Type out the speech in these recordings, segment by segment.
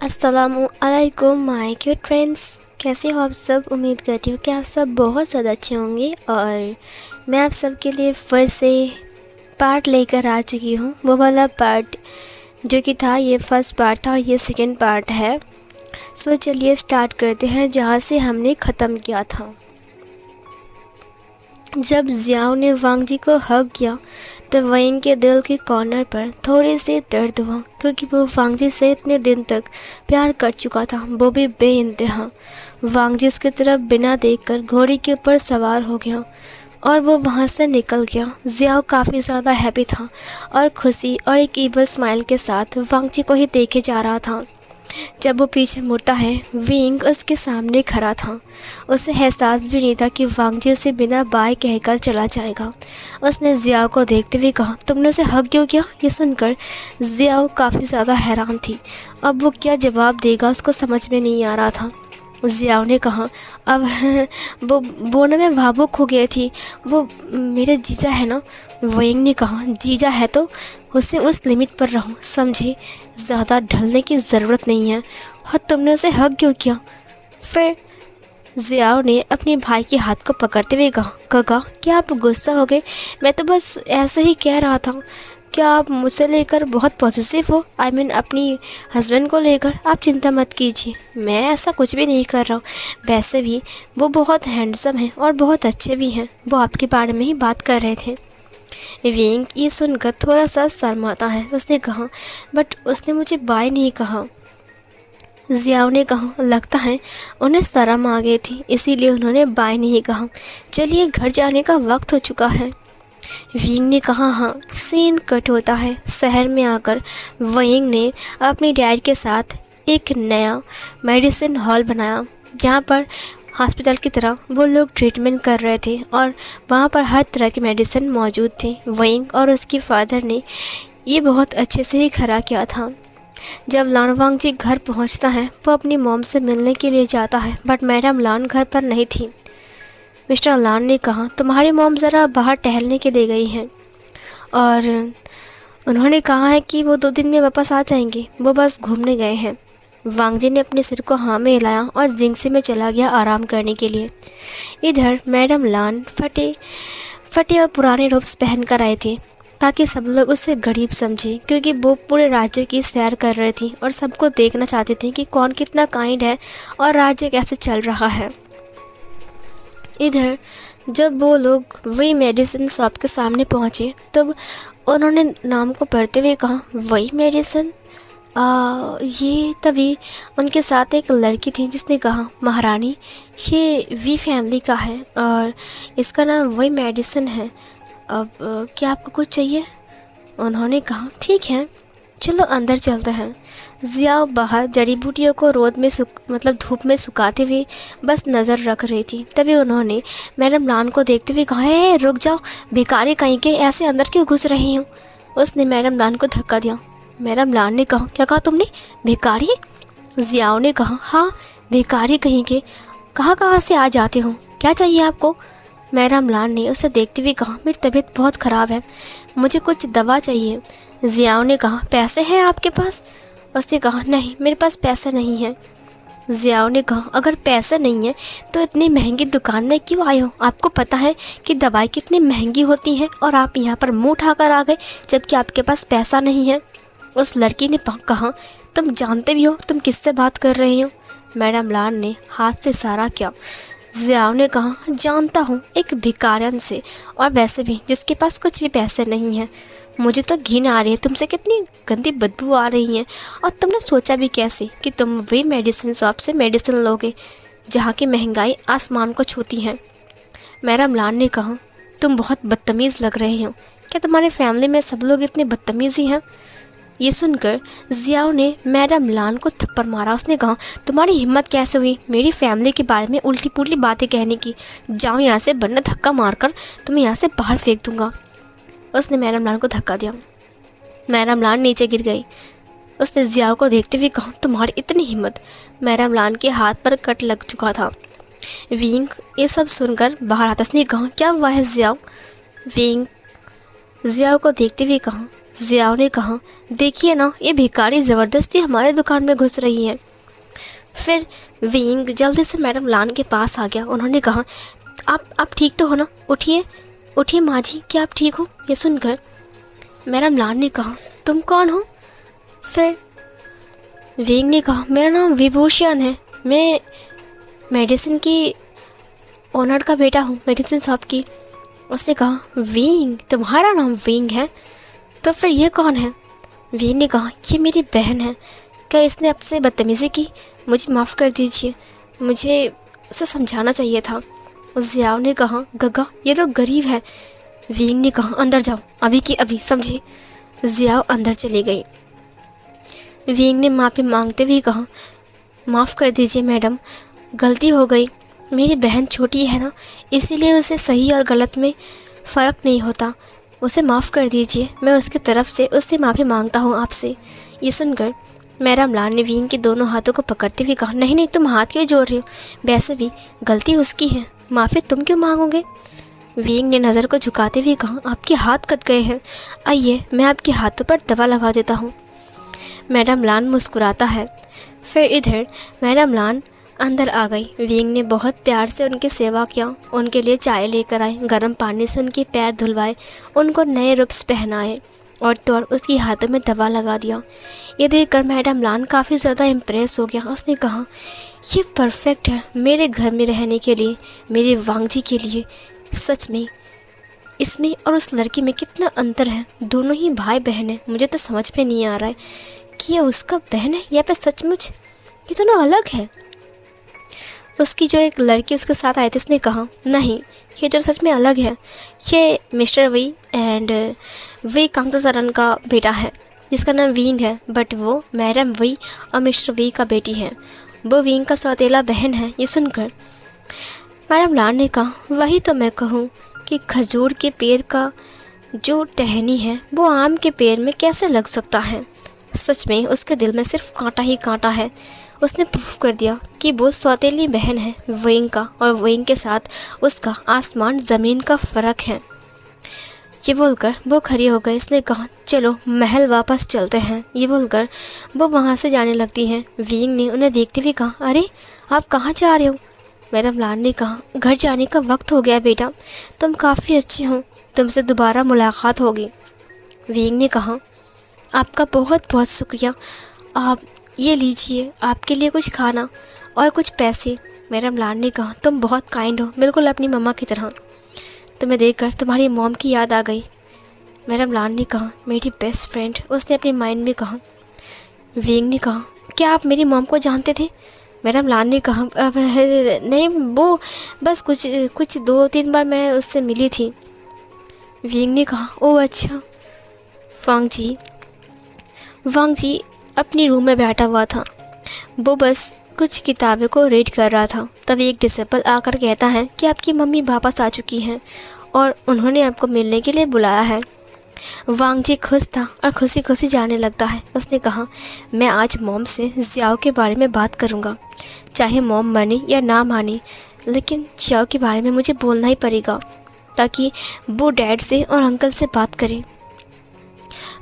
अस्सलामुअलैकुम my cute friends. कैसे हो आप सब। उम्मीद करती हूँ कि आप सब बहुत ज़्यादा अच्छे होंगे और मैं आप सब के लिए फिर से पार्ट लेकर आ चुकी हूँ। वो वाला पार्ट जो कि था, ये फर्स्ट पार्ट था और ये सेकंड पार्ट है। सो चलिए स्टार्ट करते हैं जहाँ से हमने ख़त्म किया था। जब जियाओ ने वांग जी को हग किया तो वैंग के दिल के कॉर्नर पर थोड़ी सी दर्द हुआ, क्योंकि वो वांग जी से इतने दिन तक प्यार कर चुका था, वो भी बेइंतहा। वांग जी उसकी तरफ बिना देखकर घोड़ी के ऊपर सवार हो गया और वो वहाँ से निकल गया। जियाओ काफ़ी ज़्यादा हैप्पी था और खुशी और एक ईवल स्माइल के साथ वांग जी को ही देखे जा रहा था। जब वो पीछे मुड़ता है, विंग उसके सामने खड़ा था। उसे एहसास भी नहीं था कि वांग जी उसे बिना बाय कहकर चला जाएगा। उसने जियाओ को देखते हुए कहा, तुमने उसे हग क्यों किया। ये सुनकर जियाओ काफ़ी ज़्यादा हैरान थी। अब वो क्या जवाब देगा उसको समझ में नहीं आ रहा था। जियाओ ने कहा, अब वो ना मैं भावुक हो गई थी, वो मेरे जीजा है ना। विंग ने कहा, जीजा है तो उसे उस लिमिट पर रहो, समझे, ज़्यादा ढलने की ज़रूरत नहीं है। और तुमने उसे हग क्यों किया। फिर जियाओ ने अपने भाई के हाथ को पकड़ते हुए कहा, काका क्या आप गुस्सा हो गए। मैं तो बस ऐसे ही कह रहा था। क्या आप मुझसे लेकर बहुत पॉजिटिव हो। आई मीन अपनी हस्बैंड को लेकर। आप चिंता मत कीजिए, मैं ऐसा कुछ भी नहीं कर रहा हूँ। वैसे भी वो बहुत हैंडसम हैं और बहुत अच्छे भी हैं। वो आपके बारे में ही बात कर रहे थे। विंग ये सुनकर थोड़ा सा शर्माता है। उसने कहा, बट उसने मुझे बाय नहीं कहा। जियाओ ने कहा, लगता है उन्हें शर्म आ गई थी, इसीलिए उन्होंने बाय नहीं कहा। चलिए घर जाने का वक्त हो चुका है। विंग ने कहा, हाँ। सीन कट होता है। शहर में आकर विंग ने अपनी डैड के साथ एक नया मेडिसिन हॉल बनाया, जहाँ पर हॉस्पिटल की तरह वो लोग ट्रीटमेंट कर रहे थे और वहाँ पर हर तरह की मेडिसिन मौजूद थी। विंग और उसके फादर ने ये बहुत अच्छे से ही खड़ा किया था। जब लान वांग जी घर पहुँचता है, वो अपनी मॉम से मिलने के लिए जाता है, बट मैडम लान घर पर नहीं थी। मिस्टर लान ने कहा, तुम्हारी मॉम ज़रा बाहर टहलने के लिए गई हैं और उन्होंने कहा है कि वो 2 दिन में वापस आ जाएंगे, वो बस घूमने गए हैं। वांग जी ने अपने सिर को हाँ में हिलाया और जिंगसी में चला गया आराम करने के लिए। इधर मैडम लान फटे और पुराने रोब्स पहन कर आए थे, ताकि सब लोग उसे गरीब समझे, क्योंकि वो पूरे राज्य की सैर कर रही थी और सबको देखना चाहती थी कि कौन कितना काइंड है और राज्य कैसे चल रहा है। इधर जब वो लोग वही मेडिसिन शॉप के सामने पहुँचे, तब उन्होंने नाम को पढ़ते हुए कहा, वही मेडिसिन। ये तभी उनके साथ एक लड़की थी जिसने कहा, महारानी ये वी फैमिली का है और इसका नाम वही मेडिसिन है। अब क्या आपको कुछ चाहिए। उन्होंने कहा, ठीक है चलो अंदर चलते हैं। जियाओ बाहर जड़ी बूटियों को रोद में धूप में सुखाते हुए बस नज़र रख रही थी। तभी उन्होंने मैडम लान को देखते हुए कहा, रुक जाओ, भिखारी कहीं के, ऐसे अंदर क्यों घुस रही हूँ। उसने मैडम लान को धक्का दिया। मैडम लान ने कहा, क्या कहा तुमने, भिखारी। जियाओ ने कहा, हाँ भिखारी कहीं के, कहाँ से आ जाते हो, क्या चाहिए आपको। मैडम लान ने उसे देखते हुए कहा, मेरी तबीयत बहुत ख़राब है, मुझे कुछ दवा चाहिए। जियाओ ने कहा, पैसे हैं आपके पास। उसने कहा, नहीं मेरे पास पैसे नहीं है। जियाओ ने कहा, अगर पैसे नहीं है तो इतनी महंगी दुकान में क्यों आए हो। आपको पता है कि दवाई कितनी महंगी होती है और आप यहाँ पर मुँह उठाकर आ गए जबकि आपके पास पैसा नहीं है। उस लड़की ने कहा, तुम जानते भी हो तुम किससे बात कर रही हो। मैडम लान ने हाथ से इशारा किया। जियाओ ने कहा, जानता हूँ, एक भिखारन से, और वैसे भी जिसके पास कुछ भी पैसे नहीं हैं। मुझे तो घिन आ रही है, तुमसे कितनी गंदी बदबू आ रही है। और तुमने सोचा भी कैसे कि तुम वही मेडिसिन शॉप से मेडिसिन लोगे जहाँ की महंगाई आसमान को छूती है। मैडम लान ने कहा, तुम बहुत बदतमीज़ लग रहे हो। क्या तुम्हारे फैमिली में सब लोग इतने बदतमीज़ ही हैं। ये सुनकर जियाओ ने मैडम लान को थप्पड़ मारा। उसने कहा, तुम्हारी हिम्मत कैसे हुई मेरी फैमिली के बारे में उल्टी पुल्टी बातें कहने की। जाओ यहाँ से, वरना धक्का मारकर तुम्हें यहाँ से बाहर फेंक दूंगा। उसने मैडम लान को धक्का दिया। मैडम लान नीचे गिर गई। उसने जियाओ को देखते हुए कहा, तुम्हारी इतनी हिम्मत। मैडम लान के हाथ पर कट लग चुका था। विंग ये सब सुनकर बाहर आता। उसने कहा, क्या हुआ है जियाओ। विंग जियाओ को देखते हुए कहा, जियाओ ने कहा, देखिए ना, ये भिखारी ज़बरदस्ती हमारे दुकान में घुस रही है। फिर विंग जल्दी से मैडम लान के पास आ गया। उन्होंने कहा, आप ठीक तो हो ना? उठिए उठिए माँ जी, क्या आप ठीक हो? ये सुनकर मैडम लान ने कहा, तुम कौन हो? फिर विंग ने कहा, मेरा नाम विभूषण है, मैं मेडिसिन की ओनर का बेटा हूँ, मेडिसिन शॉप की। उसने कहा, विंग? तुम्हारा नाम विंग है? तो फिर ये कौन है? विंग ने कहा, ये मेरी बहन है। क्या इसने आपसे बदतमीज़ी की? मुझे माफ़ कर दीजिए, मुझे उसे समझाना चाहिए था। जियाओ ने कहा, गगा ये तो गरीब है। विंग ने कहा, अंदर जाओ, अभी की अभी, समझी? जियाओ अंदर चली गई। विंग ने माफ़ी मांगते हुए कहा, माफ़ कर दीजिए मैडम, गलती हो गई। मेरी बहन छोटी है ना, इसीलिए उसे सही और गलत में फ़र्क नहीं होता। उसे माफ़ कर दीजिए, मैं उसकी तरफ से उससे माफ़ी मांगता हूँ आपसे। ये सुनकर मैडम लान ने विंग के दोनों हाथों को पकड़ते हुए कहा, नहीं नहीं, तुम हाथ क्यों जोड़ रहे हो? वैसे भी गलती उसकी है, माफ़ी तुम क्यों मांगोगे? विंग ने नज़र को झुकाते हुए कहा, आपके हाथ कट गए हैं, आइए मैं आपके हाथों पर दवा लगा देता हूँ। मैडम लान मुस्कुराता है। फिर इधर मैडम लान अंदर आ गई। विंग ने बहुत प्यार से उनकी सेवा किया, उनके लिए चाय लेकर आए, गर्म पानी से उनके पैर धुलवाए, उनको नए रूप्स पहनाए और तो और उसकी हाथों में दवा लगा दिया। ये देखकर मैडम लान काफ़ी ज़्यादा इम्प्रेस हो गया। उसने कहा, ये परफेक्ट है मेरे घर में रहने के लिए, मेरे वांगजी के लिए। सच में इसमें और उस लड़की में कितना अंतर है, दोनों ही भाई बहन हैं। मुझे तो समझ में नहीं आ रहा है कि ये उसका बहन है या फिर सचमुच ये दोनों अलग है। उसकी जो एक लड़की उसके साथ आई थी, उसने कहा, नहीं ये तो सच में अलग है, ये मिस्टर वी एंड वी कांगसरन का बेटा है जिसका नाम विंग है, बट वो मैडम वी और मिस्टर वी का बेटी है, वो विंग का सौतेला बहन है। ये सुनकर मैडम लान ने कहा, वही तो मैं कहूँ कि खजूर के पेड़ का जो टहनी है वो आम के पेड़ में कैसे लग सकता है। सच में उसके दिल में सिर्फ कांटा ही कांटा है। उसने प्रूफ कर दिया कि वो सौतेली बहन है विंग का, और विंग के साथ उसका आसमान ज़मीन का फ़र्क है। ये बोलकर वो खड़ी हो गई। उसने कहा, चलो महल वापस चलते हैं। ये बोलकर वो वहाँ से जाने लगती हैं। विंग ने उन्हें देखते हुए कहा, अरे आप कहाँ जा रहे हो? मैडम लान ने कहा, घर जाने का वक्त हो गया बेटा, तुम काफ़ी अच्छी हो, तुमसे दोबारा मुलाकात होगी। विंग ने कहा, आपका बहुत बहुत शुक्रिया, आप ये लीजिए, आपके लिए कुछ खाना और कुछ पैसे। मैडम लान ने कहा, तुम बहुत काइंड हो, बिल्कुल अपनी मम्मा की तरह। तुम्हें देखकर तुम्हारी मॉम की याद आ गई। मैडम लान ने कहा, मेरी बेस्ट फ्रेंड, उसने अपने माइंड में कहा। विंग ने कहा, क्या आप मेरी मॉम को जानते थे? मैडम लान ने कहा, अब नहीं, वो बस कुछ 2-3 बार मैं उससे मिली थी। विंग ने कहा, ओह अच्छा। वांग जी अपनी रूम में बैठा हुआ था, वो बस कुछ किताबों को रीड कर रहा था। तभी एक डिसेबल आकर कहता है कि आपकी मम्मी वापस आ चुकी हैं और उन्होंने आपको मिलने के लिए बुलाया है। वांग जी खुश था और खुशी खुशी जाने लगता है। उसने कहा, मैं आज मॉम से जियाओ के बारे में बात करूँगा, चाहे मॉम माने या ना माने, लेकिन जियाओ के बारे में मुझे बोलना ही पड़ेगा ताकि वो डैड से और अंकल से बात करें।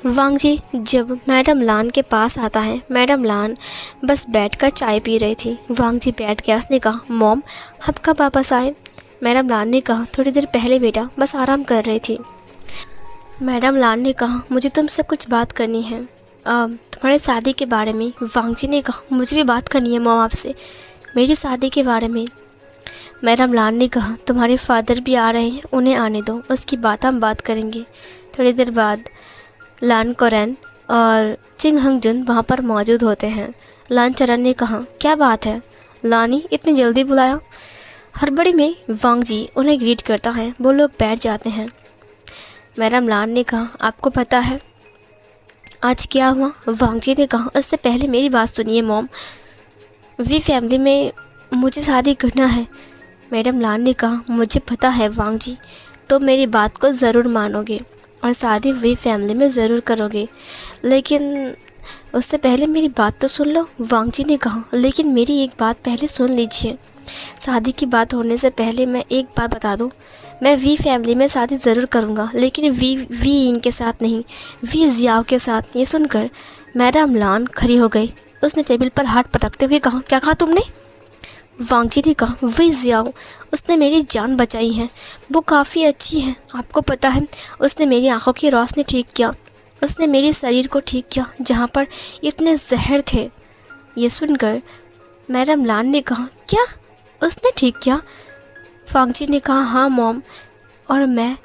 वांग जी जब मैडम लान के पास आता है, मैडम लान बस बैठकर चाय पी रही थी। वांग जी बैठ गया। उसने कहा, मॉम आप कब वापस आए? मैडम लान ने कहा, थोड़ी देर पहले बेटा, बस आराम कर रही थी। मैडम लान ने कहा, मुझे तुमसे कुछ बात करनी है, तुम्हारे शादी के बारे में। वांग जी ने कहा, मुझे भी बात करनी है मॉम आपसे, मेरी शादी के बारे में। मैडम लान ने कहा, तुम्हारे फादर भी आ रहे हैं, उन्हें आने दो, उसकी बात हम बात करेंगे। थोड़ी देर बाद लान कोरेन और चिंग हंग जुन वहाँ पर मौजूद होते हैं। लान चरन ने कहा, क्या बात है लानी, इतनी जल्दी बुलाया? हड़बड़ी में वांग जी उन्हें ग्रीट करता है। वो लोग बैठ जाते हैं। मैडम लान ने कहा, आपको पता है आज क्या हुआ? वांग जी ने कहा, इससे पहले मेरी बात सुनिए मॉम, वी फैमिली में मुझे शादी करना है। मैडम लान ने कहा, मुझे पता है वांग जी, तो मेरी बात को ज़रूर मानोगे और शादी वी फैमिली में ज़रूर करोगे, लेकिन उससे पहले मेरी बात तो सुन लो। वांग जी ने कहा, लेकिन मेरी एक बात पहले सुन लीजिए, शादी की बात होने से पहले मैं एक बात बता दूं, मैं वी फैमिली में शादी ज़रूर करूँगा, लेकिन वी इनके साथ नहीं, वी जियाओ के साथ। ये सुनकर मैडम लान खड़ी हो गई। उसने टेबल पर हाथ पटकते हुए कहा, क्या कहा तुमने? वांग जी ने कहा, वी जियाओ, उसने मेरी जान बचाई है। वो काफ़ी अच्छी है। आपको पता है, उसने मेरी आंखों की रोशनी ठीक किया, उसने मेरे शरीर को ठीक किया जहाँ पर इतने जहर थे। ये सुनकर मैडम लान ने कहा, क्या उसने ठीक किया? वांग जी ने कहा, हाँ मॉम, और मैं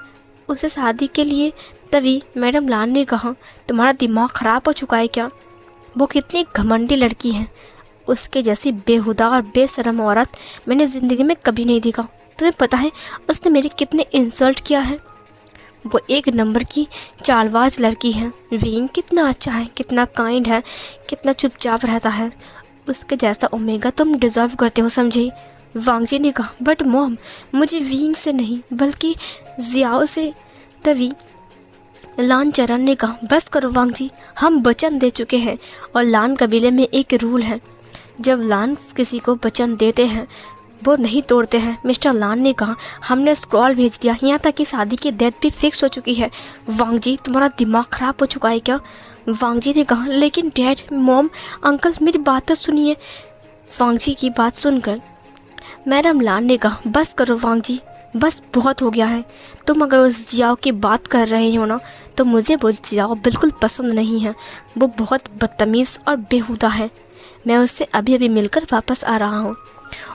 उसे शादी के लिए। तभी मैडम लान ने कहा, तुम्हारा दिमाग ख़राब हो चुका है क्या? वो कितनी घमंडी लड़की है, उसके जैसी बेहुदा और बेशरम औरत मैंने ज़िंदगी में कभी नहीं देखा। तुम्हें पता है उसने मेरी कितने इंसल्ट किया है? वो एक नंबर की चालबाज लड़की है। विंग कितना अच्छा है, कितना काइंड है, कितना चुपचाप रहता है। उसके जैसा ओमेगा तुम डिज़र्व करते हो, समझे? वांग जी ने कहा, बट मॉम, मुझे विंग से नहीं बल्कि जियाओ से। तभी लान चरण ने कहा, बस करो वांग जी, हम वचन दे चुके हैं और लान कबीले में एक रूल है, जब लान किसी को वचन देते हैं वो नहीं तोड़ते हैं। मिस्टर लान ने कहा, हमने स्क्रॉल भेज दिया, यहाँ तक कि शादी की डेट भी फिक्स हो चुकी है। वांग जी, तुम्हारा दिमाग ख़राब हो चुका है क्या? वांग जी ने कहा, लेकिन डैड, मॉम, अंकल, मेरी बात तो सुनिए। वांग जी की बात सुनकर मैडम लान ने कहा, बस करो वांग जी, बस बहुत हो गया है। तुम अगर उस जियाओ की बात कर रहे हो ना, तो मुझे वो जियाओ बिल्कुल पसंद नहीं है। वो बहुत बदतमीज़ और बेहुदा है। मैं उससे अभी अभी मिलकर वापस आ रहा हूँ।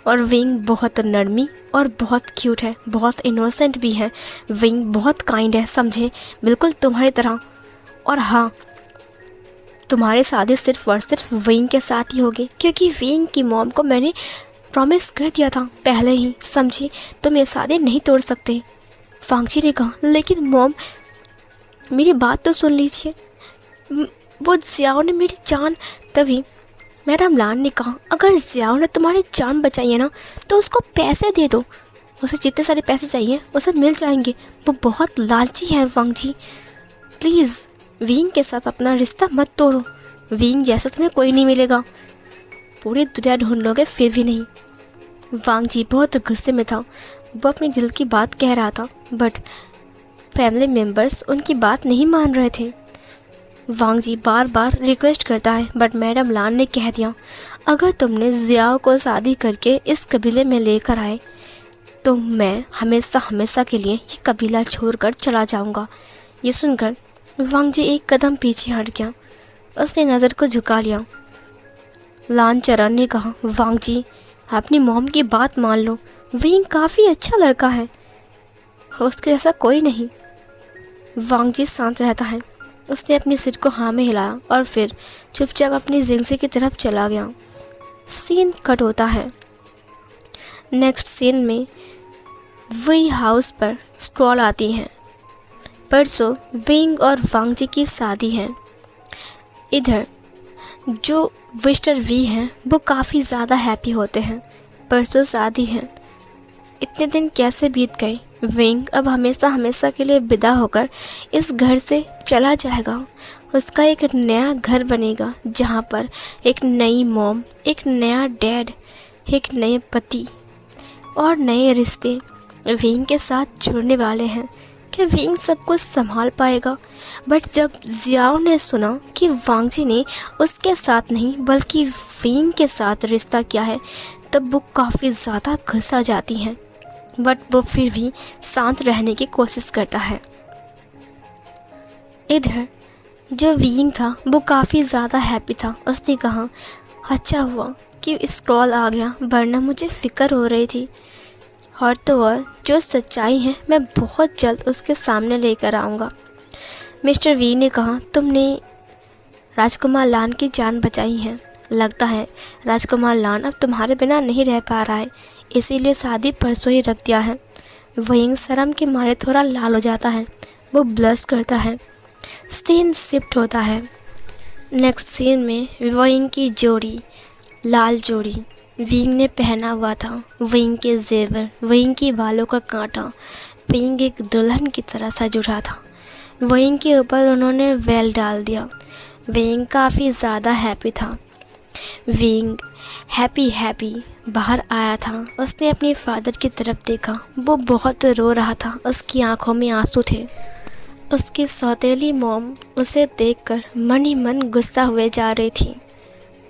और विंग बहुत नरमी और बहुत क्यूट है, बहुत इनोसेंट भी है। विंग बहुत काइंड है, समझे, बिल्कुल तुम्हारी तरह। और हाँ, तुम्हारी शादी सिर्फ और सिर्फ विंग के साथ ही होगी, क्योंकि विंग की मॉम को मैंने प्रॉमिस कर दिया था पहले ही, समझी? तुम ये शादी नहीं तोड़ सकते। वांग जी ने कहा, लेकिन मॉम, मेरी बात तो सुन लीजिए, वो जियाओ ने मेरी जान। तभी मैडम लान ने कहा, अगर जियाओ ने तुम्हारी जान बचाई है ना, तो उसको पैसे दे दो। उसे जितने सारे पैसे चाहिए उसे मिल जाएंगे। वो बहुत लालची है वांग जी। प्लीज़ विंग के साथ अपना रिश्ता मत तोड़ो। विंग जैसा तुम्हें कोई नहीं मिलेगा, पूरी दुनिया ढूंढ लोगे फिर भी नहीं। वांग जी बहुत गुस्से में था। वो अपने दिल की बात कह रहा था, बट फैमिली मेम्बर्स उनकी बात नहीं मान रहे थे। वांग जी बार बार रिक्वेस्ट करता है, बट मैडम लान ने कह दिया, अगर तुमने जियाओ को शादी करके इस कबीले में लेकर आए तो मैं हमेशा हमेशा के लिए ये कबीला छोड़कर चला जाऊंगा। ये सुनकर वांग जी एक कदम पीछे हट गया। उसने नज़र को झुका लिया। लान चरण ने कहा, वांग जी, अपनी मॉम की बात मान लो। विंग काफ़ी अच्छा लड़का है, उसके जैसा कोई नहीं। वांग जी शांत रहता है। उसने अपने सिर को हाँ में हिलाया और फिर चुपचाप अपनी जिंदगी की तरफ चला गया। सीन कट होता है। नेक्स्ट सीन में वही हाउस पर स्क्रॉल आती है। परसों विंग और वांग जी की शादी है। इधर जो मिस्टर वी हैं वो काफ़ी ज़्यादा हैप्पी होते हैं। परसों शादी है। इतने दिन कैसे बीत गए। विंग अब हमेशा हमेशा के लिए विदा होकर इस घर से चला जाएगा। उसका एक नया घर बनेगा जहाँ पर एक नई मॉम, एक नया डैड, एक नए पति और नए रिश्ते विंग के साथ जुड़ने वाले हैं। क्या विंग सब कुछ संभाल पाएगा? बट जब जियाओ ने सुना कि वांग जी ने उसके साथ नहीं बल्कि विंग के साथ रिश्ता किया है, तब वो काफ़ी ज़्यादा गुस्सा जाती हैं। बट वो फिर भी शांत रहने की कोशिश करता है। इधर जो विंग था वो काफ़ी ज़्यादा हैप्पी था। उसने कहा, अच्छा हुआ कि स्क्रॉल आ गया, वरना मुझे फ़िक्र हो रही थी। और तो और जो सच्चाई है मैं बहुत जल्द उसके सामने लेकर आऊँगा। मिस्टर वी ने कहा, तुमने राजकुमार लान की जान बचाई है। लगता है राजकुमार लान अब तुम्हारे बिना नहीं रह पा रहा है, इसीलिए शादी परसों ही रख दिया है। विंग शर्म के मारे थोड़ा लाल हो जाता है। वो ब्लश करता है। सीन शिफ्ट होता है। नेक्स्ट सीन में विंग की जोड़ी, लाल जोड़ी विंग ने पहना हुआ था। विंग के जेवर, विंग के बालों का कांटा, विंग एक दुल्हन की तरह सज उठा था। विंग के ऊपर उन्होंने वेल डाल दिया। विंग काफ़ी ज़्यादा हैप्पी था। विंग हैप्पी हैप्पी बाहर आया था। उसने अपने फादर की तरफ देखा। वो बहुत रो रहा था, उसकी आंखों में आंसू थे। उसकी सौतेली मॉम उसे देखकर मन ही मन गुस्सा हुए जा रही थी।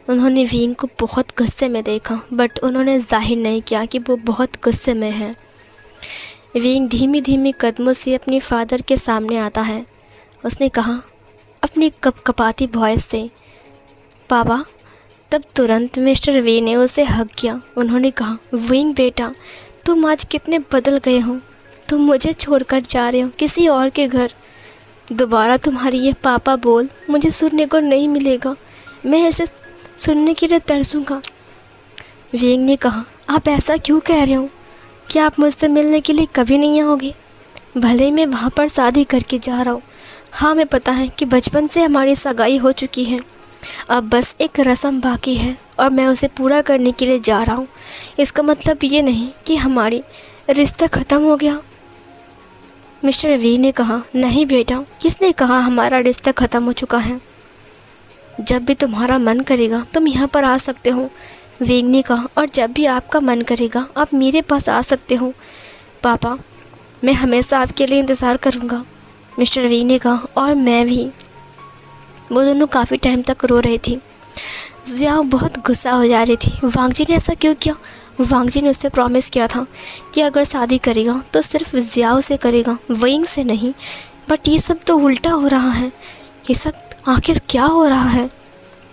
उन्होंने विंग को बहुत गुस्से में देखा, बट उन्होंने जाहिर नहीं किया कि वो बहुत गुस्से में है। विंग धीमी धीमी कदमों से अपने फादर के सामने आता है। उसने कहा अपनी कपकपाती वॉइस से, पापा। तब तुरंत मिस्टर वे ने उसे हग किया। उन्होंने कहा, विंग बेटा, तुम आज कितने बदल गए हो। तुम मुझे छोड़कर जा रहे हो किसी और के घर। दोबारा तुम्हारी ये पापा बोल मुझे सुनने को नहीं मिलेगा। मैं ऐसे सुनने के लिए तरसूंगा। विंग ने कहा, आप ऐसा क्यों कह रहे हो? क्या आप मुझसे मिलने के लिए कभी नहीं आओगे? भले ही मैं वहाँ पर शादी करके जा रहा हूँ। हाँ, मैं पता है कि बचपन से हमारी सगाई हो चुकी है। अब बस एक रस्म बाकी है और मैं उसे पूरा करने के लिए जा रहा हूँ। इसका मतलब ये नहीं कि हमारी रिश्ता ख़त्म हो गया। मिस्टर वी ने कहा, नहीं बेटा, किसने कहा हमारा रिश्ता ख़त्म हो चुका है? जब भी तुम्हारा मन करेगा तुम यहाँ पर आ सकते हो, विंग ने कहा, और जब भी आपका मन करेगा आप मेरे पास आ सकते हो। पापा, मैं हमेशा आपके लिए इंतज़ार करूँगा, मिस्टर वी ने कहा, और मैं भी। वो दोनों काफ़ी टाइम तक रो रही थी। जियाओ बहुत गुस्सा हो जा रही थी। वांग जी ने ऐसा क्यों किया? वांग जी ने उससे प्रॉमिस किया था कि अगर शादी करेगा तो सिर्फ जियाओ से करेगा, विंग से नहीं। बट ये सब तो उल्टा हो रहा है। ये सब आखिर क्या हो रहा है?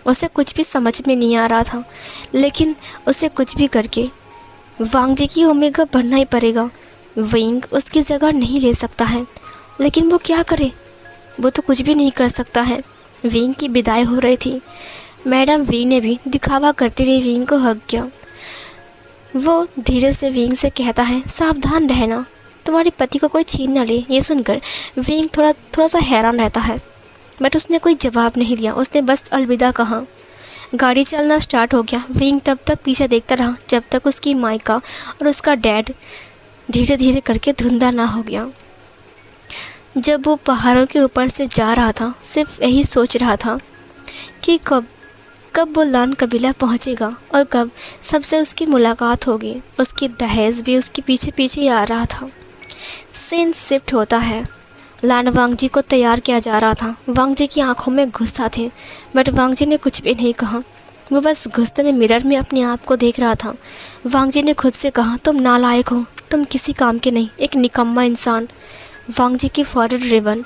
उसे कुछ भी समझ में नहीं आ रहा था, लेकिन उसे कुछ भी करके वांग जी की ओमेगा बनना ही पड़ेगा। विंग उसकी जगह नहीं ले सकता है, लेकिन वो क्या करे? वो तो कुछ भी नहीं कर सकता है। विंग की विदाई हो रही थी। मैडम वी ने भी दिखावा करते हुए विंग को हग किया। वो धीरे से विंग से कहता है, सावधान रहना, तुम्हारे पति को कोई छीन न ले। ये सुनकर विंग थोड़ा सा हैरान रहता है, बट उसने कोई जवाब नहीं दिया। उसने बस अलविदा कहा। गाड़ी चलना स्टार्ट हो गया। विंग तब तक पीछे देखता रहा जब तक उसकी मायका और उसका डैड धीरे धीरे करके धुंधला ना हो गया। जब वो पहाड़ों के ऊपर से जा रहा था, सिर्फ यही सोच रहा था कि कब वो लान कबीला पहुंचेगा और कब सबसे उसकी मुलाकात होगी। उसकी दहेज भी उसके पीछे पीछे ही आ रहा था। सीन शिफ्ट होता है। लान वांग जी को तैयार किया जा रहा था। वांग जी की आंखों में गुस्सा थे, बट वांग जी ने कुछ भी नहीं कहा। वो बस गुस्से में मिरर में अपने आप को देख रहा था। वांग जी ने खुद से कहा, तुम नालायक हो, तुम किसी काम के नहीं, एक निकम्मा इंसान। वांग जी की फॉरेड रिबन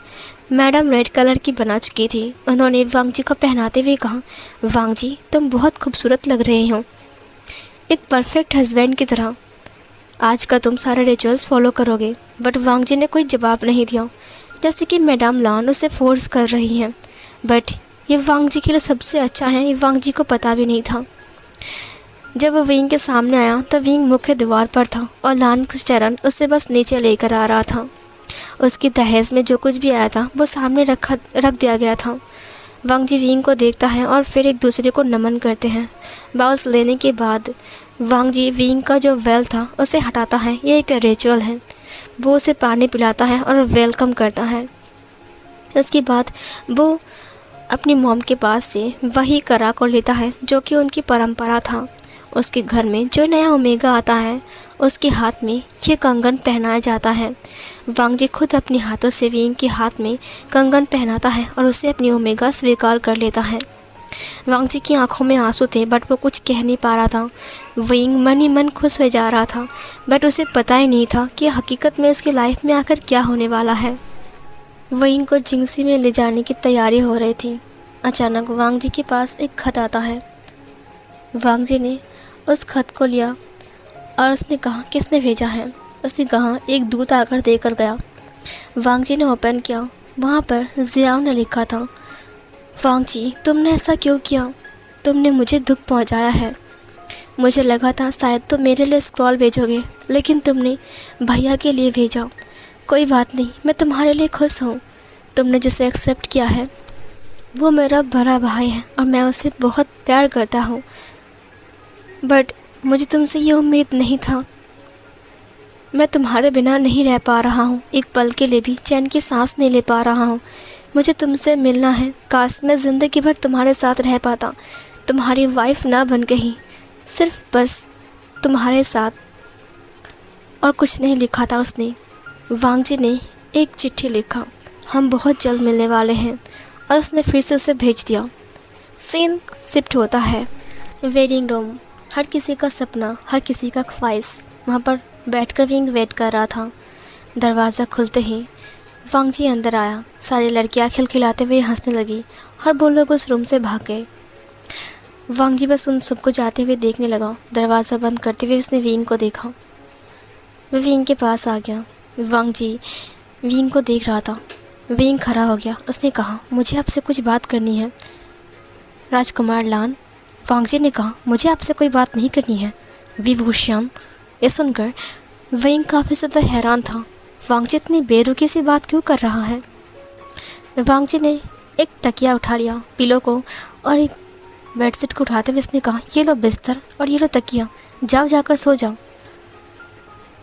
मैडम रेड कलर की बना चुकी थी। उन्होंने वांग जी को पहनाते हुए कहा, वांग जी, तुम बहुत खूबसूरत लग रहे हो, एक परफेक्ट हस्बैंड की तरह। आज का तुम सारे रिचुअल्स फॉलो करोगे। बट वांग जी ने कोई जवाब नहीं दिया, जैसे कि मैडम लान उसे फोर्स कर रही हैं। बट ये वांग जी के लिए सबसे अच्छा है, ये वांग जी को पता भी नहीं था। जब वो विंग के सामने आया तो विंग मुख्य द्वार पर था और लान चरण उससे बस नीचे लेकर आ रहा था। उसकी दहेज में जो कुछ भी आया था वो सामने रख दिया गया था। वांग जी विंग को देखता है और फिर एक दूसरे को नमन करते हैं। बाउस लेने के बाद वांग जी विंग का जो वेल था उसे हटाता है। ये एक रिचुअल है। वो उसे पानी पिलाता है और वेलकम करता है। उसके बाद वो अपनी मॉम के पास से वही करा को लेता है जो कि उनकी परंपरा था। उसके घर में जो नया ओमेगा आता है उसके हाथ में ये कंगन पहनाया जाता है। वांग जी खुद अपने हाथों से विंग के हाथ में कंगन पहनाता है और उसे अपनी ओमेगा स्वीकार कर लेता है। वांग जी की आंखों में आंसू थे, बट वो कुछ कह नहीं पा रहा था। विंग मन ही मन खुश हो जा रहा था, बट उसे पता ही नहीं था कि हकीकत में उसकी लाइफ में आकर क्या होने वाला है। विंग को जिंगसी में ले जाने की तैयारी हो रही थी। अचानक वांग जी के पास एक खत आता है। वांग जी ने उस खत को लिया और उसने कहा, किसने भेजा है? उसने कहा, एक दूत आकर देकर गया। वांग जी ने ओपन किया। वहाँ पर जियाओ ने लिखा था, वांग जी, तुमने ऐसा क्यों किया? तुमने मुझे दुख पहुँचाया है। मुझे लगा था शायद तुम मेरे लिए स्क्रॉल भेजोगे, लेकिन तुमने भैया के लिए भेजा। कोई बात नहीं, मैं तुम्हारे लिए खुश हूँ। तुमने जिसे एक्सेप्ट किया है वो मेरा बड़ा भाई है और मैं उसे बहुत प्यार करता हूँ। बट मुझे तुमसे ये उम्मीद नहीं था। मैं तुम्हारे बिना नहीं रह पा रहा हूँ, एक पल के लिए भी चैन की सांस नहीं ले पा रहा हूँ। मुझे तुमसे मिलना है। काश मैं ज़िंदगी भर तुम्हारे साथ रह पाता। तुम्हारी वाइफ ना बन के ही सिर्फ बस तुम्हारे साथ, और कुछ नहीं लिखा था उसने। वांग जी ने एक चिट्ठी लिखा, हम बहुत जल्द मिलने वाले हैं, और उसने फिर से उसे भेज दिया। सीन शिफ्ट होता है वेडिंग रूम। हर किसी का सपना, हर किसी का ख्वाहिश वहाँ पर बैठकर विंग वेट कर रहा था। दरवाज़ा खुलते ही वांग जी अंदर आया। सारी लड़कियाँ खिलखिलाते हुए हंसने लगी और वो लोग उस रूम से भाग गए। वांग जी बस उन सबको जाते हुए देखने लगा। दरवाज़ा बंद करते हुए उसने विंग को देखा। वह विंग के पास आ गया। वांग जी विंग को देख रहा था। विंग खड़ा हो गया। उसने कहा, मुझे आपसे कुछ बात करनी है। राजकुमार लान, वांग जी ने कहा, मुझे आपसे कोई बात नहीं करनी है विभूषण। ये सुनकर विंग काफ़ी ज़्यादा हैरान था। वांग जी इतनी बेरुखी सी बात क्यों कर रहा है। वांग जी ने एक तकिया उठा लिया, पिलो को, और एक बेडशीट को उठाते हुए उसने कहा, ये लो बिस्तर और ये लो तकिया, जाओ जाकर सो जाओ।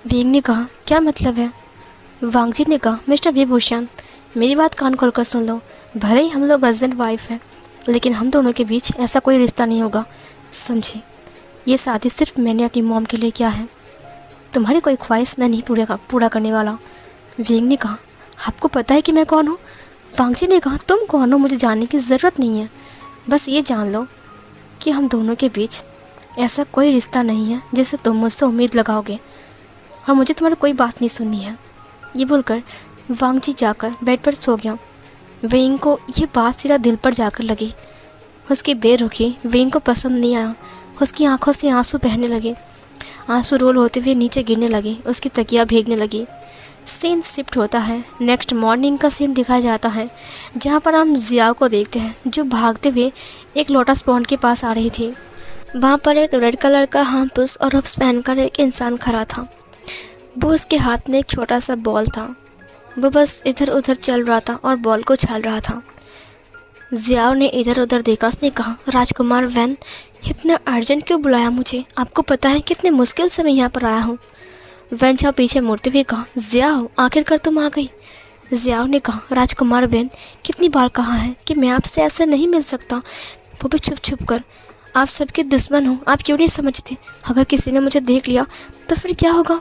विंग ने कहा, क्या मतलब है। वांग जी ने कहा, मिस्टर विभूषण, मेरी बात कान खोल कर सुन लो। भले ही हम लोग हस्बैंड वाइफ हैं, लेकिन हम दोनों के बीच ऐसा कोई रिश्ता नहीं होगा, समझे। ये शादी सिर्फ मैंने अपनी मॉम के लिए किया है। तुम्हारी कोई ख्वाहिश मैं नहीं पूरा करने वाला। विंग ने कहा, आपको पता है कि मैं कौन हूँ। वांग जी ने कहा, तुम कौन हो मुझे जानने की ज़रूरत नहीं है, बस ये जान लो कि हम दोनों के बीच ऐसा कोई रिश्ता नहीं है जिससे तुम मुझसे उम्मीद लगाओगे, और मुझे तुम्हारी कोई बात नहीं सुननी है। ये बोलकर वांग जी जाकर बेड पर सो गया। विंग को ये बात सीधा दिल पर जाकर लगी। उसकी बेरुखी विंग को पसंद नहीं आया। उसकी आंखों से आंसू बहने लगे। आंसू रोल होते हुए नीचे गिरने लगे। उसकी तकिया भीगने लगी। सीन शिफ्ट होता है। नेक्स्ट मॉर्निंग का सीन दिखाया जाता है, जहाँ पर हम जिया को देखते हैं, जो भागते हुए एक लोटस पॉन्ड के पास आ रही थी। वहाँ पर एक रेड कलर का हाफुस और रफ्स पहनकर एक इंसान खड़ा था। वो उसके हाथ में एक छोटा सा बॉल था। वो बस इधर उधर चल रहा था और बॉल को छाल रहा था। जियाओ ने इधर उधर देखा। उसने कहा, राजकुमार वैन, इतना अर्जेंट क्यों बुलाया मुझे। आपको पता है कितने मुश्किल से मैं यहाँ पर आया हूँ। वैन चाओ पीछे मुड़ते हुए कहा, जियाओ, आखिरकार तुम आ गई। जियाओ ने कहा, राजकुमार वैन, कितनी बार कहा है कि मैं आपसे ऐसे नहीं मिल सकता, वो भी छुप छुप कर। आप सबके दुश्मन हो, आप क्यों नहीं समझते। अगर किसी ने मुझे देख लिया तो फिर क्या होगा।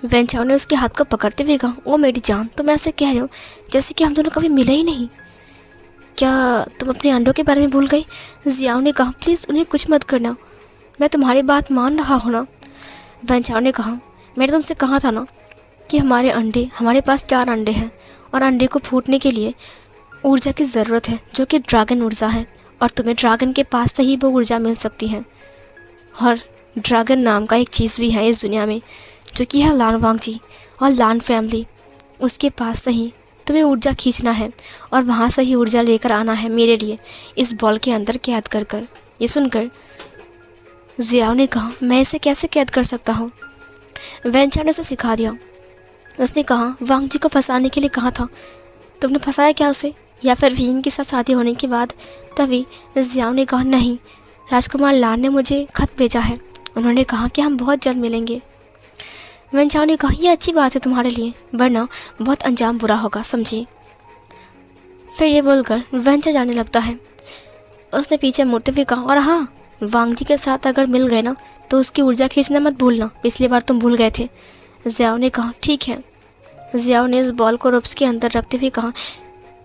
वैन चाओ ने उसके हाथ को पकड़ते हुए कहा, ओ मेरी जान, तुम ऐसे कह रहे हो जैसे कि हम दोनों कभी मिले ही नहीं। क्या तुम अपने अंडों के बारे में भूल गई। जियाओ ने कहा, प्लीज़ उन्हें कुछ मत करना, मैं तुम्हारी बात मान रहा हूँ ना। वैन चाओ ने कहा, मैंने तुमसे कहा था ना कि हमारे पास 4 अंडे हैं, और अंडे को फूटने के लिए ऊर्जा की ज़रूरत है, जो कि ड्रैगन ऊर्जा है, और तुम्हें ड्रैगन के पास से ही वो ऊर्जा मिल सकती है। और ड्रैगन नाम का एक चीज़ भी है इस दुनिया में, जो कि है लान वांग जी और लान फैमिली। उसके पास से ही तुम्हें ऊर्जा खींचना है और वहाँ से ही ऊर्जा लेकर आना है मेरे लिए, इस बॉल के अंदर कैद कर कर। ये सुनकर जियाओ ने कहा, मैं इसे कैसे कैद कर सकता हूँ। वैन चाओ ने उसे सिखा दिया। उसने कहा, वांग जी को फंसाने के लिए कहा था, तुमने फंसाया क्या उसे, या फिर विंग के साथ शादी होने के बाद। तभी जियाओ ने कहा, नहीं, राजकुमार लान ने मुझे खत भेजा है, उन्होंने कहा कि हम बहुत जल्द मिलेंगे। वैन चाओ ने कहा, यह अच्छी बात है तुम्हारे लिए, वरना बहुत अंजाम बुरा होगा, समझी। फिर ये बोलकर वैन चाओ जाने लगता है। उसने पीछे मुड़ते हुए कहा, और हाँ, वांग जी के साथ अगर मिल गए ना तो उसकी ऊर्जा खींचना मत भूलना, पिछली बार तुम भूल गए थे। जियाओ ने कहा, ठीक है। जियाओ ने इस बॉल को रुप्स के अंदर रखते हुए कहा,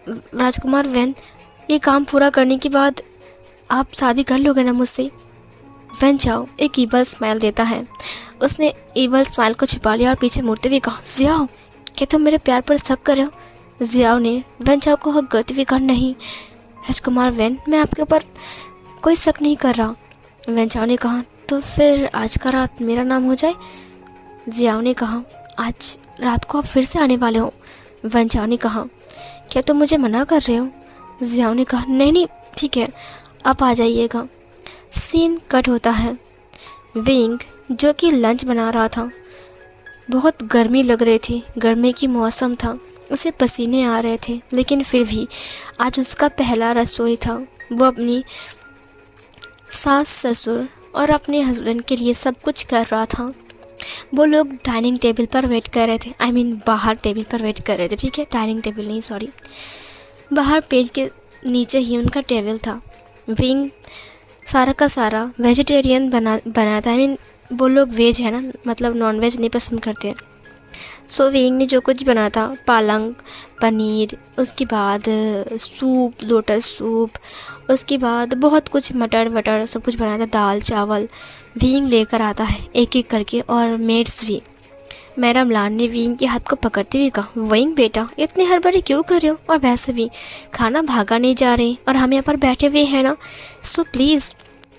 राजकुमार वैन, ये काम पूरा करने के बाद आप शादी कर लोगे ना मुझसे। वैन चाओ एक ईवल स्माइल देता है। उसने ईवल स्माइल को छिपा लिया और पीछे मुड़ते हुए कहा, जियाओ, क्या तुम मेरे प्यार पर शक कर रहे हो। जियाओ ने वैन चाओ को हक करते हुए कहा, नहीं राजकुमार वैन, मैं आपके ऊपर कोई शक नहीं कर रहा। वैन चाओ ने कहा, तो फिर आज का रात मेरा नाम हो जाए। जियाओ ने कहा, आज रात को आप फिर से आने वाले हो। वैन चाओ ने कहा, क्या तुम मुझे मना कर रहे हो। जियाओ ने कहा, नहीं नहीं, ठीक है, आप आ जाइएगा। सीन कट होता है। विंग, जो कि लंच बना रहा था, बहुत गर्मी लग रही थी, गर्मी की मौसम था, उसे पसीने आ रहे थे, लेकिन फिर भी आज उसका पहला रसोई था। वो अपनी सास, ससुर और अपने हस्बैंड के लिए सब कुछ कर रहा था। वो लोग डाइनिंग टेबल पर वेट कर रहे थे, बाहर टेबल पर वेट कर रहे थे, ठीक है, डाइनिंग टेबल नहीं, सॉरी, बाहर पेड़ के नीचे ही उनका टेबल था। विंग सारा का सारा वेजिटेरियन बनाया था। आई मीन वो लोग वेज है ना, मतलब नॉन वेज नहीं पसंद करते। सो विंग ने जो कुछ बनाया था, पालक पनीर, उसके बाद सूप, लोटस सूप, उसके बाद बहुत कुछ मटर वटर सब कुछ बनाया था, दाल चावल विंग लेकर आता है एक एक करके, और मेड्स भी। मैडम लान ने विंग के हाथ को पकड़ते हुए कहा, विंग बेटा इतनी हड़बड़ी क्यों कर रहे हो, और वैसे भी खाना भागा नहीं जा रहे और हम यहाँ पर बैठे हुए हैं ना, सो प्लीज़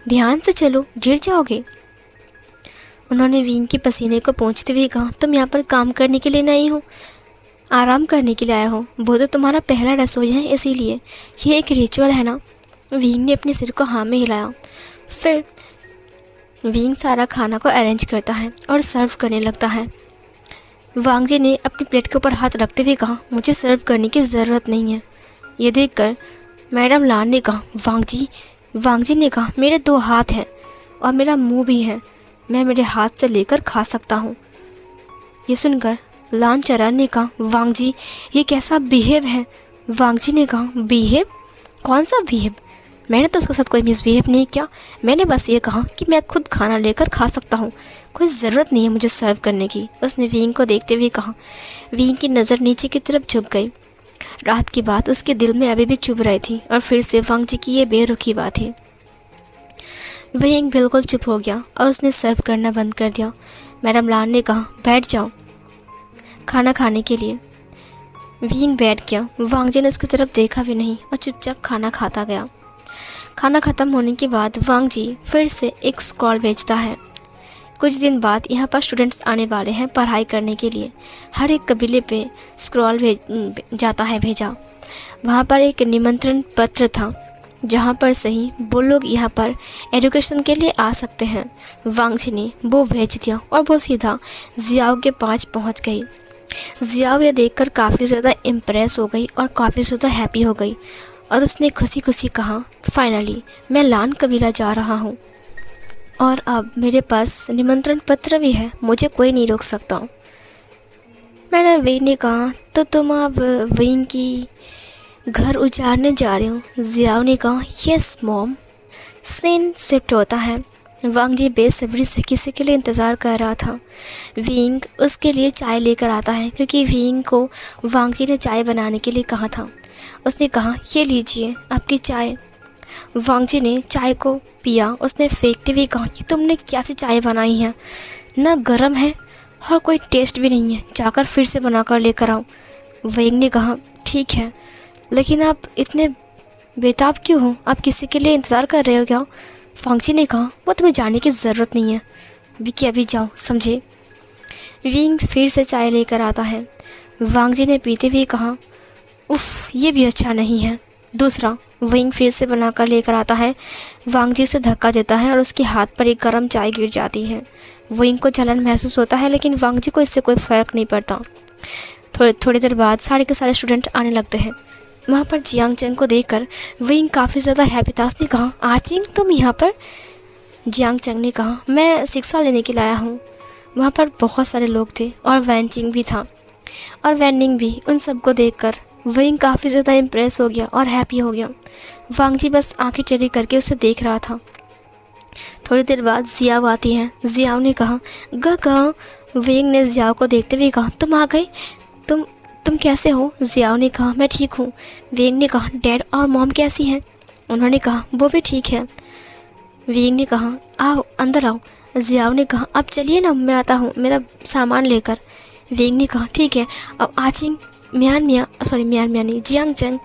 ध्यान से चलो, गिर जाओगे। उन्होंने विंग के पसीने को पोंछते हुए कहा, तुम यहाँ पर काम करने के लिए नहीं हो, आराम करने के लिए आए हो। वो तो तुम्हारा पहला रसोई है, इसीलिए ये एक रिचुअल है ना। विंग ने अपने सिर को हाँ में हिलाया। फिर विंग सारा खाना को अरेंज करता है और सर्व करने लगता है। वांग जी ने अपनी प्लेट के ऊपर हाथ रखते हुए कहा, मुझे सर्व करने की ज़रूरत नहीं है। ये देखकर मैडम लान ने कहा, वांग जी ने कहा, मेरे 2 हाथ हैं और मेरा मुंह भी है, मैं मेरे हाथ से लेकर खा सकता हूँ। ये सुनकर लान चरण ने कहा, वांग जी ये कैसा बिहेव है। वांग जी ने कहा, बिहेव? कौन सा बिहेव? मैंने तो उसके साथ कोई मिसबिहेव नहीं किया, मैंने बस ये कहा कि मैं खुद खाना लेकर खा सकता हूँ, कोई ज़रूरत नहीं है मुझे सर्व करने की। उसने विंग को देखते हुए कहा। विंग की नज़र नीचे की तरफ झुक गई। रात की बात उसके दिल में अभी भी चुभ रही थी और फिर से वांग जी की ये बेरुखी बात थी। विंग बिल्कुल चुप हो गया और उसने सर्व करना बंद कर दिया। मैडम लान ने कहा, बैठ जाओ खाना खाने के लिए। विंग बैठ गया। वांग जी ने उसकी तरफ देखा भी नहीं और चुपचाप खाना खाता गया। खाना ख़त्म होने के बाद वांग जी फिर से एक स्क्रॉल भेजता है। कुछ दिन बाद यहाँ पर स्टूडेंट्स आने वाले हैं पढ़ाई करने के लिए। हर एक कबीले पे स्क्रॉल जाता है भेजा। वहाँ पर एक निमंत्रण पत्र था जहाँ पर सही वो लोग यहाँ पर एजुकेशन के लिए आ सकते हैं। वांग जी ने वो भेज दिया और वो सीधा जियाओ के पास पहुँच गई। जियाओ ये देखकर काफ़ी ज़्यादा इम्प्रेस हो गई और काफ़ी ज़्यादा हैप्पी हो गई और उसने खुशी खुशी कहा, फाइनली मैं लान कबीला जा रहा हूँ और अब मेरे पास निमंत्रण पत्र भी है, मुझे कोई नहीं रोक सकता। मैंने विंग ने कहा, तो तुम अब विंग की घर उजाड़ने जा रहे हो? जियाओ ने कहा, यस मॉम। सीन शिफ्ट होता है। वांग जी बेसब्री से किसी के लिए इंतज़ार कर रहा था। विंग उसके लिए चाय लेकर आता है क्योंकि विंग को वांग जी ने चाय बनाने के लिए कहा था। उसने कहा, ये लीजिए आपकी चाय। वांग जी ने चाय को पिया। उसने फेंकते हुए कहा, कि तुमने कैसी चाय बनाई है, ना गर्म है और कोई टेस्ट भी नहीं है, जाकर फिर से बनाकर लेकर आओ। विंग ने कहा, ठीक है, लेकिन आप इतने बेताब क्यों हो, आप किसी के लिए इंतज़ार कर रहे हो क्या? वांग जी ने कहा, वो तुम्हें जाने की ज़रूरत नहीं है, अभी के अभी जाओ, समझे। विंग फिर से चाय लेकर आता है। वांग जी ने पीते हुए कहा, उफ़, ये भी अच्छा नहीं है। दूसरा विंग फिर से बनाकर लेकर आता है। वांग जी उसे धक्का देता है और उसके हाथ पर एक गर्म चाय गिर जाती है। विंग को जलन महसूस होता है लेकिन वांग जी को इससे कोई फ़र्क नहीं पड़ता। थोड़ी देर बाद सारे के सारे स्टूडेंट आने लगते हैं। वहाँ पर जियांग चंग को देखकर विंग काफ़ी ज़्यादा हैप्पी था। उसने कहा, आचिंग तुम यहाँ पर? जियांग चंग ने कहा, मैं शिक्षा लेने के लिए आया हूँ। वहाँ पर बहुत सारे लोग थे और वैनचिंग भी था और वैनिंग भी। उन सबको देखकर विंग काफ़ी ज़्यादा इम्प्रेस हो गया और हैप्पी हो गया। वांग जी बस आंखें टेढ़ी करके उसे देख रहा था। थोड़ी देर बाद जियाओ आती है। जियाओ ने कहा, गा। विंग ने जियाओ को देखते हुए कहा, तुम आ गए, तुम कैसे हो? जियाओ ने कहा, मैं ठीक हूँ। विंग ने कहा, डैड और मॉम कैसी हैं? उन्होंने कहा, वो भी ठीक है। विंग ने कहा, आओ अंदर आओ। जियाओ ने कहा, अब चलिए ना, मैं आता हूँ मेरा सामान लेकर। विंग ने कहा, ठीक है। अब आचिंग, मियान नहीं, जियांग चंग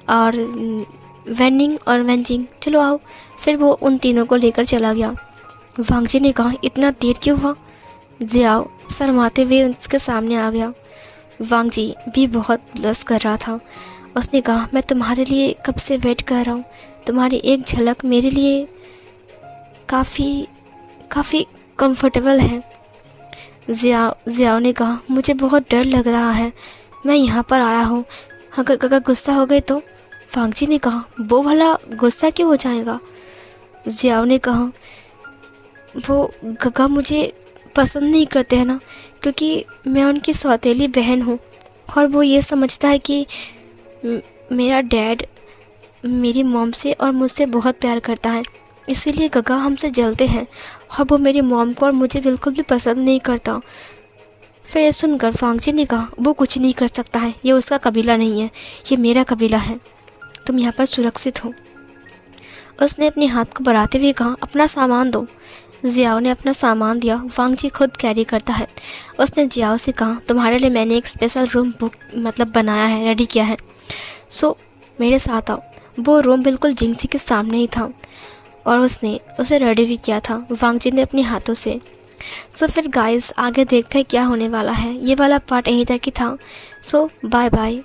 और वैनिंग और वैनचिंग, चलो आओ। फिर वो उन तीनों को लेकर चला गया। वांग जी ने कहा, इतना देर क्यों हुआ? जियाओ शर्माते हुए उसके सामने आ गया। वांग जी भी बहुत ब्लश कर रहा था। उसने कहा, मैं तुम्हारे लिए कब से वेट कर रहा हूँ, तुम्हारी एक झलक मेरे लिए काफ़ी कंफर्टेबल है। जियाओ ने कहा, मुझे बहुत डर लग रहा है, मैं यहाँ पर आया हूँ, अगर गुस्सा हो गए तो? वांग जी ने कहा, वो भला गुस्सा क्यों हो जाएगा? जियाओ ने कहा, वो गगा मुझे पसंद नहीं करते हैं ना, क्योंकि मैं उनकी सौतेली बहन हूँ और वो ये समझता है कि मेरा डैड मेरी मॉम से और मुझसे बहुत प्यार करता है। इसीलिए गगा हमसे जलते हैं और वो मेरी मॉम को और मुझे बिल्कुल भी पसंद नहीं करता। फिर ये सुनकर वांगजी ने कहा, वो कुछ नहीं कर सकता है, ये उसका कबीला नहीं है, ये मेरा कबीला है, तुम यहाँ पर सुरक्षित हो। उसने अपने हाथ को बढ़ाते हुए कहा, अपना सामान दो। जियाओ ने अपना सामान दिया। वांगजी खुद कैरी करता है। उसने जियाओ से कहा, तुम्हारे लिए मैंने एक स्पेशल रूम बनाया है, रेडी किया है, सो मेरे साथ आओ। वो रूम बिल्कुल जिंगसी के सामने ही था और उसने उसे रेडी भी किया था वांगजी ने अपने हाथों से। सो फिर गाइस आगे देखते हैं क्या होने वाला है। ये वाला पार्ट यहीं तक ही था। सो बाय बाय।